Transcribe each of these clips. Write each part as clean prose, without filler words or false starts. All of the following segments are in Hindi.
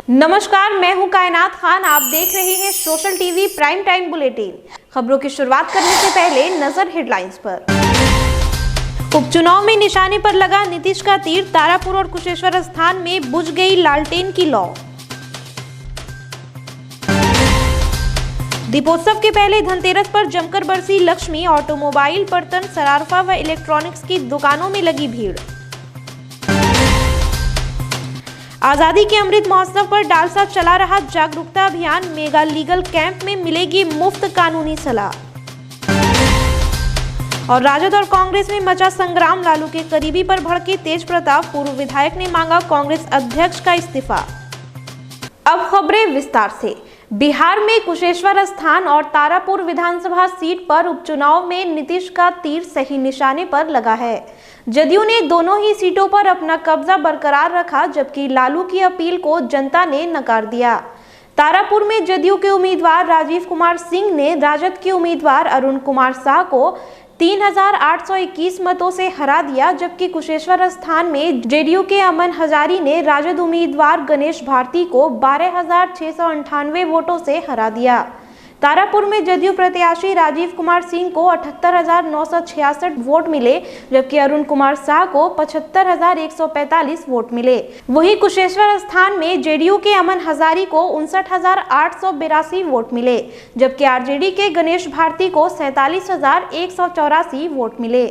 नमस्कार, मैं हूं कायनात खान। आप देख रहे हैं social TV prime time bulletin. खबरों की शुरुआत करने से पहले नजर हेडलाइंस पर। उपचुनाव में निशाने पर लगा नीतीश का तीर। तारापुर और कुशेश्वर स्थान में बुझ गई लालटेन की लौ। दीपोत्सव के पहले धनतेरस पर जमकर बरसी लक्ष्मी। ऑटोमोबाइल, बर्तन, सरारफा व इलेक्ट्रॉनिक्स की दुकानों में लगी भीड़। आजादी के अमृत महोत्सव पर डालसा चला रहा जागरूकता अभियान। मेगा लीगल कैंप में मिलेगी मुफ्त कानूनी सलाह। और राजद और कांग्रेस में मचा संग्राम। लालू के करीबी पर भड़के तेज प्रताप। पूर्व विधायक ने मांगा कांग्रेस अध्यक्ष का इस्तीफा। अब खबरें विस्तार से। बिहार में कुशेश्वर स्थान और तारापुर विधानसभा सीट पर उपचुनाव में नीतीश का तीर सही निशाने पर लगा है। जदयू ने दोनों ही सीटों पर अपना कब्जा बरकरार रखा, जबकि लालू की अपील को जनता ने नकार दिया। तारापुर में जदयू के उम्मीदवार राजीव कुमार सिंह ने राजद के उम्मीदवार अरुण कुमार शाह को 3821 मतों से हरा दिया, जबकि कुशेश्वर स्थान में जेडीयू के अमन हजारी ने राजद उम्मीदवार गणेश भारती को 12698 वोटों से हरा दिया। तारापुर में जदयू प्रत्याशी राजीव कुमार सिंह को 78,966 वोट मिले, जबकि अरुण कुमार शाह को 75,145 वोट मिले। वहीं कुशेश्वर स्थान में जेडीयू के अमन हजारी को 59,882 वोट मिले, जबकि आरजेडी के गणेश भारती को 47,184 वोट मिले।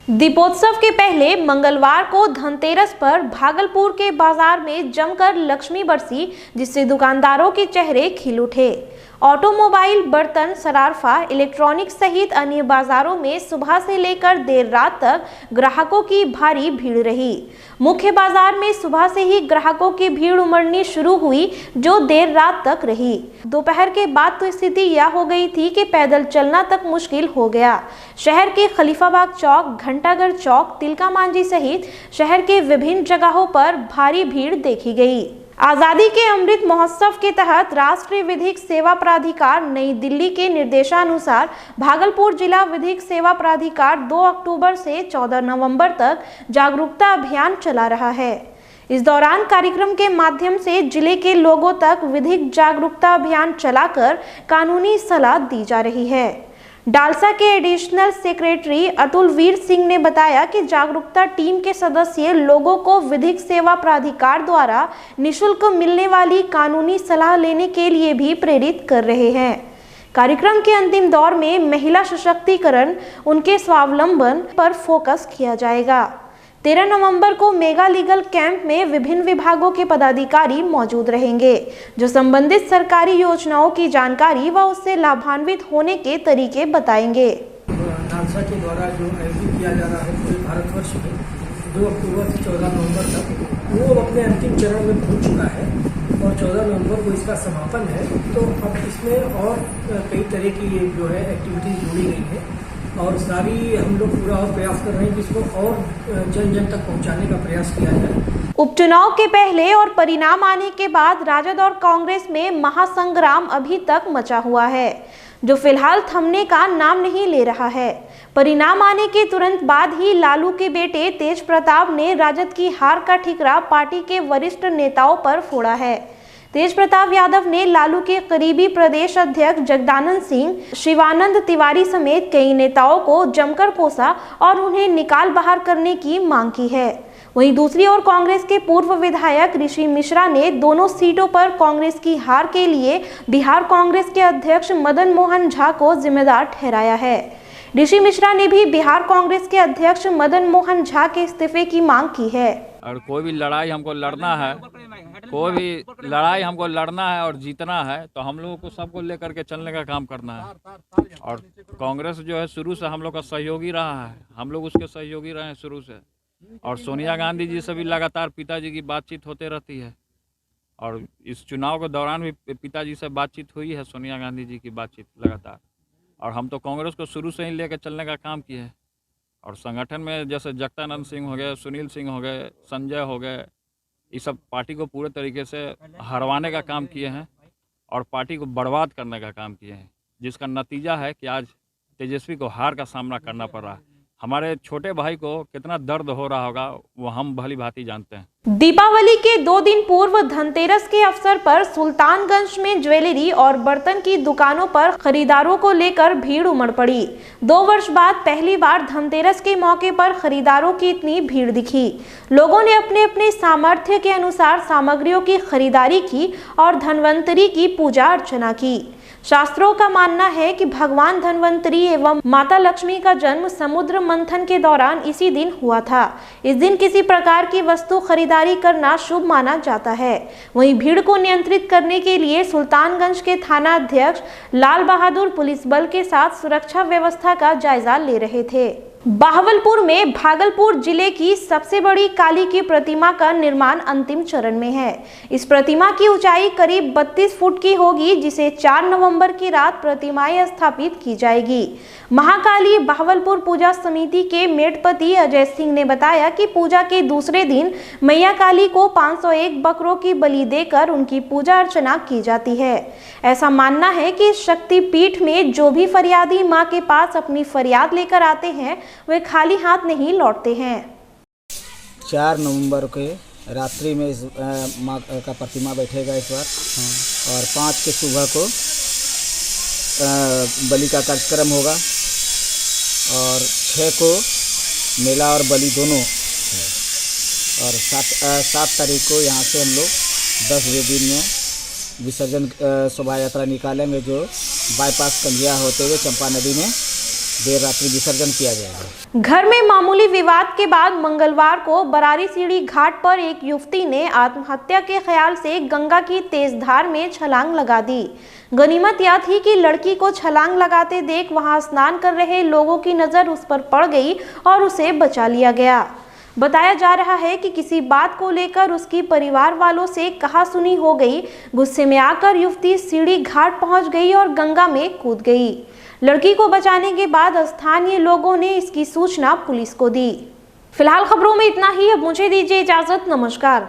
दीपोत्सव के पहले मंगलवार को धनतेरस पर भागलपुर के बाजार में जमकर लक्ष्मी बरसी, जिससे दुकानदारों के चेहरे खिल उठे। ऑटोमोबाइल, बर्तन, सरारफा, इलेक्ट्रॉनिक्स सहित अन्य बाजारों में सुबह से लेकर देर रात तक ग्राहकों की भारी भीड़ रही। मुख्य बाजार में सुबह से ही ग्राहकों की भीड़ उमड़नी शुरू हुई, जो देर रात तक रही। दोपहर के बाद तो स्थिति यह हो गई थी कि पैदल चलना तक मुश्किल हो गया। शहर के खलीफाबाग चौक, घंटाघर चौक, तिलका मांझी सहित शहर के विभिन्न जगहों पर भारी भीड़ देखी गई। आजादी के अमृत महोत्सव के तहत राष्ट्रीय विधिक सेवा प्राधिकार नई दिल्ली के निर्देशानुसार भागलपुर जिला विधिक सेवा प्राधिकार 2 अक्टूबर से 14 नवंबर तक जागरूकता अभियान चला रहा है। इस दौरान कार्यक्रम के माध्यम से जिले के लोगों तक विधिक जागरूकता अभियान चलाकर कानूनी सलाह दी जा रही है। डालसा के एडिशनल सेक्रेटरी अतुल वीर सिंह ने बताया कि जागरूकता टीम के सदस्य लोगों को विधिक सेवा प्राधिकार द्वारा निःशुल्क मिलने वाली कानूनी सलाह लेने के लिए भी प्रेरित कर रहे हैं। कार्यक्रम के अंतिम दौर में महिला सशक्तिकरण, उनके स्वावलंबन पर फोकस किया जाएगा। 13 नवंबर को मेगा लीगल कैंप में विभिन्न विभागों के पदाधिकारी मौजूद रहेंगे, जो संबंधित सरकारी योजनाओं की जानकारी व उससे लाभान्वित होने के तरीके बताएंगे। डालसा के द्वारा जो आयोजित किया जा रहा है पूरे भारतवर्ष में 2 अक्टूबर से 14 नवंबर तक, वो अपने अंतिम चरण में पहुंच चुका है और 14 नवंबर को इसका समापन है। तो अब इसमें और कई तरह की जो है एक्टिविटीज जोड़ी गई है और सारी हम लोग पूरा और प्रयास कर रहे हैं कि इसको और जन जन तक पहुंचाने का प्रयास किया जाए। उपचुनाव के पहले और परिणाम आने के बाद राजद और कांग्रेस में महासंग्राम अभी तक मचा हुआ है, जो फिलहाल थमने का नाम नहीं ले रहा है। परिणाम आने के तुरंत बाद ही लालू के बेटे तेज प्रताप ने राजद की हार का ठिकरा पार्टी के वरिष्ठ नेताओं पर फोड़ा है। तेज प्रताप यादव ने लालू के करीबी प्रदेश अध्यक्ष जगदानंद सिंह, शिवानंद तिवारी समेत कई नेताओं को जमकर कोसा और उन्हें निकाल बाहर करने की मांग की है। वहीं दूसरी ओर कांग्रेस के पूर्व विधायक ऋषि मिश्रा ने दोनों सीटों पर कांग्रेस की हार के लिए बिहार कांग्रेस के अध्यक्ष मदन मोहन झा को जिम्मेदार ठहराया है। ऋषि मिश्रा ने भी बिहार कांग्रेस के अध्यक्ष मदन मोहन झा के इस्तीफे की मांग की है। और कोई भी लड़ाई हमको लड़ना है, और जीतना है, तो हम लोगों को सबको लेकर के चलने का काम करना है। और कांग्रेस जो है शुरू से हम लोग का सहयोगी रहा है, हम लोग उसके सहयोगी रहे हैं शुरू से। और सोनिया गांधी जी से भी लगातार पिताजी की बातचीत होते रहती है और इस चुनाव के दौरान भी पिताजी से बातचीत हुई है, सोनिया गांधी जी की बातचीत लगातार। और हम तो कांग्रेस को शुरू से ही लेकर चलने का काम किए हैं। और संगठन में जैसे जगदानंद सिंह हो गए, सुनील सिंह हो गए, संजय हो गए, ये सब पार्टी को पूरे तरीके से हरवाने का काम किए हैं और पार्टी को बर्बाद करने का काम किए हैं, जिसका नतीजा है कि आज तेजस्वी को हार का सामना करना पड़ रहा है। हमारे छोटे भाई को कितना दर्द हो रहा होगा वो हम भली भांति जानते हैं। दीपावली के 2 दिन पूर्व धनतेरस के अवसर पर सुल्तानगंज में ज्वेलरी और बर्तन की दुकानों पर खरीदारों को लेकर भीड़ उमड़ पड़ी। 2 वर्ष बाद पहली बार धनतेरस के मौके पर खरीदारों की इतनी भीड़ दिखी। लोगों ने अपने अपने सामर्थ्य के अनुसार सामग्रियों की खरीदारी की और धन्वंतरी की पूजा अर्चना की। शास्त्रों का मानना है कि भगवान धन्वंतरी एवं माता लक्ष्मी का जन्म समुद्र मंथन के दौरान इसी दिन हुआ था। इस दिन किसी प्रकार की वस्तु खरीदारी करना शुभ माना जाता है। वहीं भीड़ को नियंत्रित करने के लिए सुल्तानगंज के थाना अध्यक्ष लाल बहादुर पुलिस बल के साथ सुरक्षा व्यवस्था का जायजा ले रहे थे। बहावलपुर में भागलपुर जिले की सबसे बड़ी काली की प्रतिमा का निर्माण अंतिम चरण में है। इस प्रतिमा की ऊंचाई करीब 32 फुट की होगी, जिसे 4 नवंबर की रात प्रतिमाएं स्थापित की जाएगी। महाकाली बहावलपुर पूजा समिति के मेढ़पति अजय सिंह ने बताया कि पूजा के दूसरे दिन मैया काली को 501 बकरों की बलि देकर उनकी पूजा अर्चना की जाती है। ऐसा मानना है कि शक्तिपीठ में जो भी फरियादी मां के पास अपनी फरियाद लेकर आते हैं वे खाली हाथ नहीं लौटते हैं। 4 नवंबर के रात्रि में इस माँ का प्रतिमा बैठेगा इस बार, और 5 के सुबह को बलि का कार्यक्रम होगा, और 6 को मेला और बलि दोनों है, और 7 तारीख को यहाँ से हम लोग 10 दिन में विसर्जन शोभा यात्रा निकालेंगे, जो बाईपास कंजिया होते हुए चंपा नदी में देर रात्रि विसर्जन किया जाएगा। घर में मामूली विवाद के बाद मंगलवार को बरारी सीढ़ी घाट पर एक युवती ने आत्महत्या के ख्याल से गंगा की तेज धार में छलांग लगा दी। गनीमत यह थी कि लड़की को छलांग लगाते देख वहां स्नान कर रहे लोगों की नजर उस पर पड़ गई और उसे बचा लिया गया। बताया जा रहा है कि किसी बात को लेकर उसकी परिवार वालों से कहासुनी हो गई। गुस्से में आकर युवती सीढ़ी घाट पहुंच गई और गंगा में कूद गई। लड़की को बचाने के बाद स्थानीय लोगों ने इसकी सूचना पुलिस को दी। फिलहाल खबरों में इतना ही। अब मुझे दीजिए इजाजत। नमस्कार।